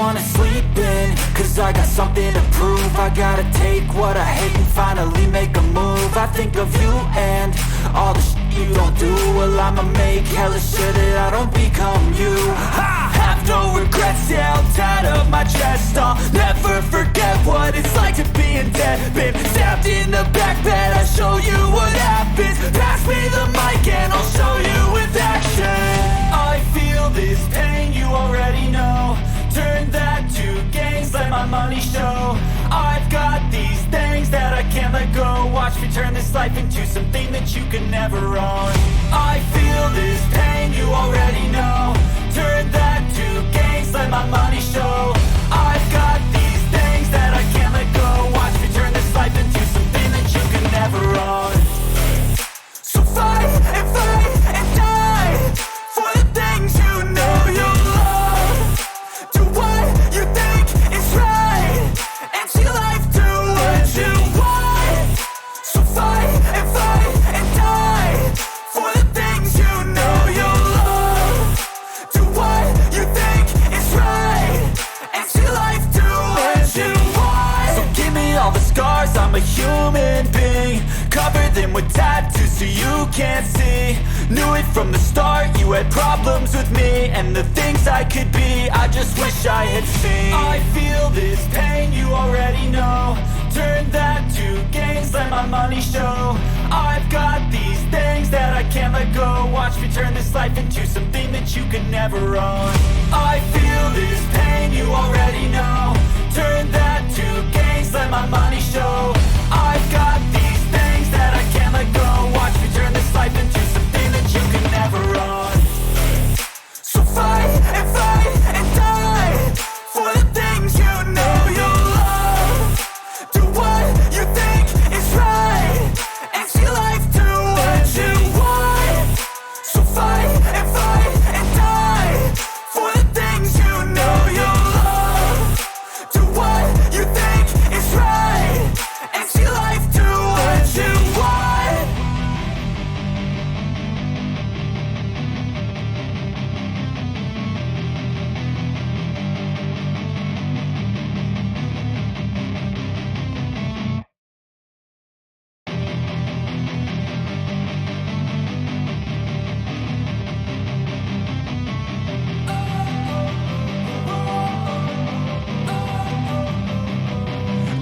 wanna sleep in, cause I got something to prove. I gotta take what I hate and finally make a move. I think of you and all the shit you don't do. Well, I'ma make hella sure that I don't become you. I have no regrets, yeah, I'll tie up my chest. I'll never forget what it's like to be in debt. Been stabbed in the back bed, I'll show you what happens. Pass me the mic and I'll show you with action. I feel this pain, you already know. Turn that to gains, let my money show. I've got these things that I can't let go. Watch me turn this life into something that you can never own. I feel this pain, you already know. Turn that to gains, let my money show. I've got these things that I can't let go. Watch me turn this life into something that you can never own. So fight and die for the things you know you love. Do what you think is right and see life do what you want. So fight and die for the things you know you love. Do what you think is right and see life do what you want. So give me all the scars, I'm a human being. Cover them with tattoos so you can't see. Knew it from the start, you had problems with me and the things I could be, I just wish I had seen. I feel this pain, you already know. Turn that to gains, let my money show. I've got these things that I can't let go. Watch me turn this life into something that you can never own. I feel this pain, you already know. Turn that to gains, let my money show. I've got these things that I can't let go. Watch me turn this life into something that you can never own. So fight and die for the things you know you love. Do what you think is right and see life do what you want. So fight and die for the things you know you love. Do what you think is right and see life do what you want.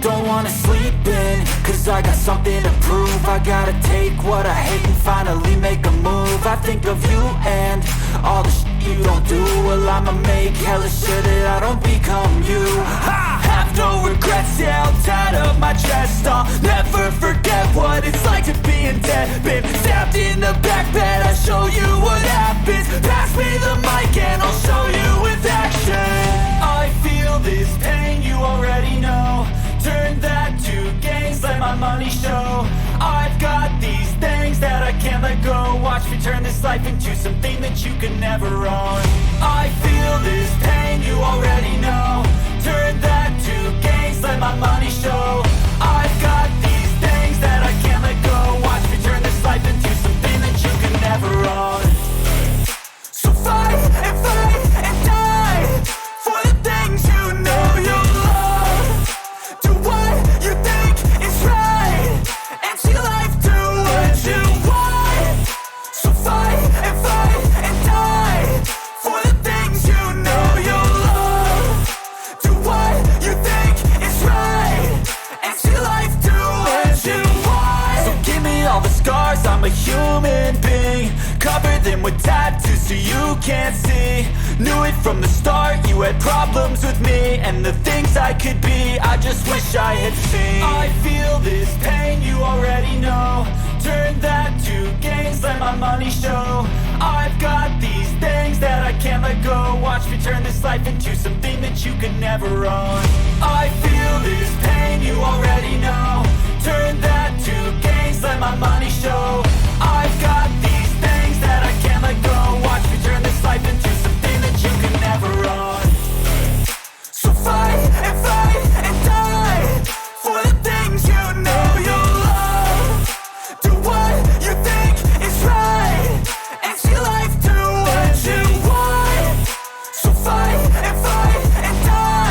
Don't wanna sleep in, cause I got something to prove. I gotta take what I hate and finally make a move. I think of you and all the shit you don't do. Well, I'ma make hella sure that I don't become you. I have no regrets, yeah, I'll tie up my chest. I'll never forget what it's like to be in debt. Been stabbed in the back bed, I'll show you what happens. Pass me the mic and I'll show you with action. I feel this pain, you already know. Turn that to gains, let my money show. I've got these things that I can't let go. Watch me turn this life into something that you can never own. I feel this pain, you already know. Turn that to gains, let my money show. I've got these things that I can't let go. Watch me turn this life into something that you can never own. So fight and die for the things you know you love. Do what you think is right and see life do what you want. So fight and die for the things you know you love. Do what you think is right and see life do what you want. So give me all the scars, I'm a human being. Cover them with tattoos so you can't see. Knew it from the start, you had problems with me and the things I could be, I just wish I had seen. I feel this pain, you already know. Turn that to gains, let my money show. I've got these things that I can't let go. Watch me turn this life into something that you can never own. I feel this pain, you already know. Turn that to gains, let my money show. I've got these things that I can't let go. Watch me turn this life into something that you can never own. So fight and die for the things you know you love. Do what you think is right and see life do what you want. So fight and die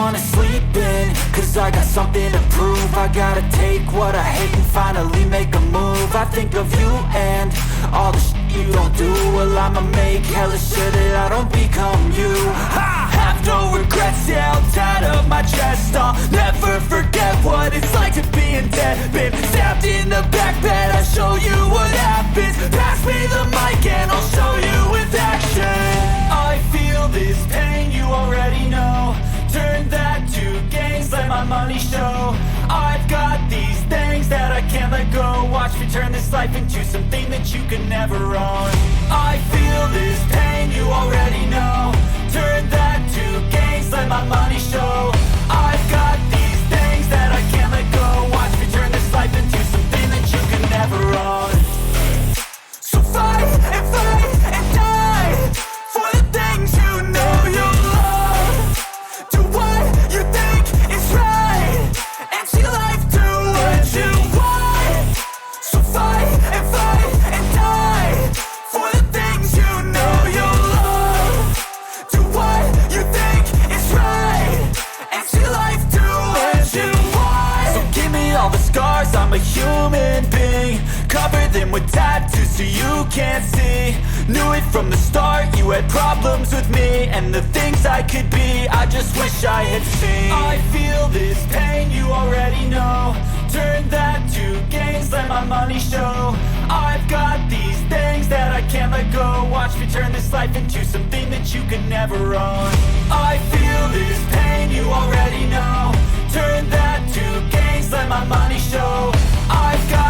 wanna sleep in, cause I got something to prove. I gotta take what I hate and finally make a move. I think of you and all the shit you don't do. Well, I'ma make hella sure that I don't become you. I have no regrets, yeah, I'll tie up my chest. I'll never forget what it's like to be in debt. Been stabbed in the back bed, I'll show you what happens. Pass me the mic and I'll show you with action. I feel this pain, you already know. Turn that to gains, let my money show. I've got these things that I can't let go. Watch me turn this life into something that you can never own. I feel this pain, you already know. Turn that to gains, let my money show. I've got these things that I can't let go. Watch me turn this life into something that you can never own. So fight and die for the things you know you love. Do what you think is right and see life do what you want. So fight and die for the things you know you love. Do what you think is right and see life do what you want. So give me all the scars, I'm a human being. Cover them with tattoos so you can't see. Knew it from the start, you had problems with me and the things I could be, I just wish I had seen. I feel this pain, you already know. Turn that to gains, let my money show. I've got these things that I can't let go. Watch me turn this life into something that you can never own. I feel this pain, you already know. Turn that to gains, let my money show. I've got